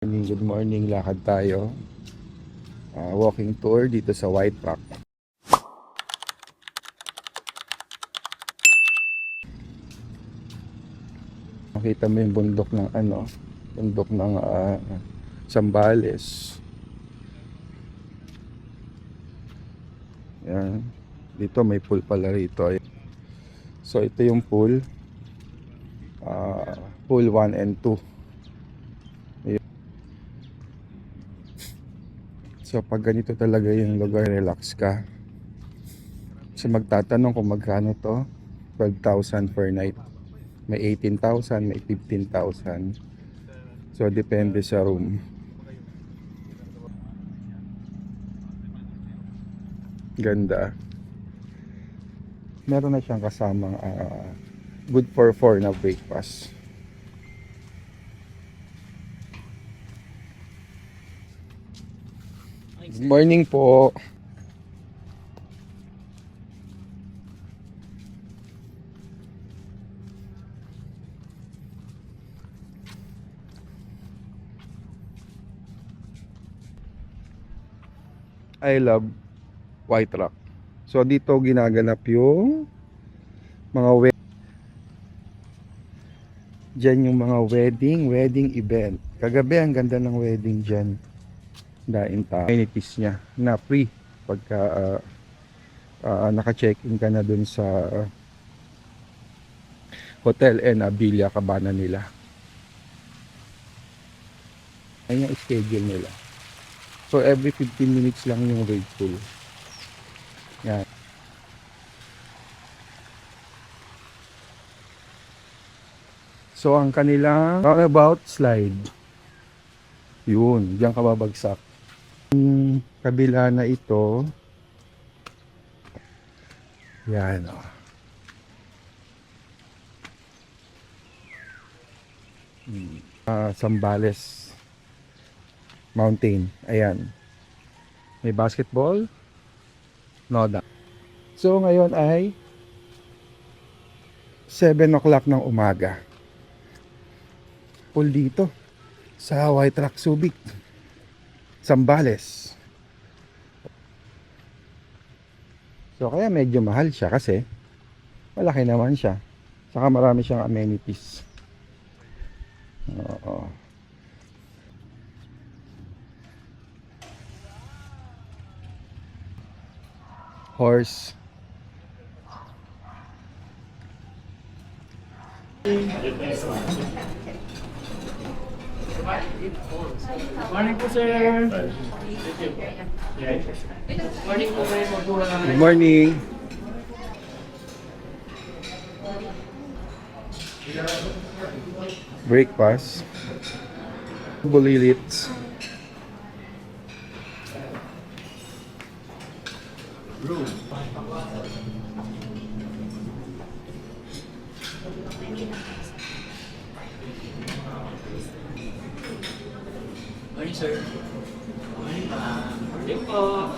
Good morning, lakad tayo. Walking tour dito sa White Rock. Makita mo yung bundok ng Zambales. Yan. Dito may pool pala rito. So ito yung pool. Pool 1 and 2. So pag ganito talaga yung lugar, relax ka. So magtatanong kung magkano to, 12,000 per night. May 18,000, may 15,000. So depende sa room. Ganda. Meron na siyang kasamang good for 4 na breakfast. Good morning po. I love White Rock. So dito ginaganap yung mga Diyan yung mga wedding event. Kagabi ang ganda ng wedding diyan. Daing tao. Amenities niya na free pagka naka-check-in ka na dun sa Hotel Villa Cabana nila. Ayun yung schedule nila. So every 15 minutes lang yung wave pool. Yan. So ang kanilang roundabout slide. Yun, diyan ka babagsak. Yung kabila na ito. Yan o. Zambales Mountain. Ayan. May basketball. Noda. So ngayon ay 7 o'clock ng umaga. Pool dito sa White Rock Subic, Zambales. So kaya medyo mahal siya kasi malaki naman siya. Saka marami siyang amenities. Oo. Horse. Morning po, sir. Morning po, sir. Good morning. Breakfast. Bulilits. Room. Morning, sir. Morning, ma'am. Morning po.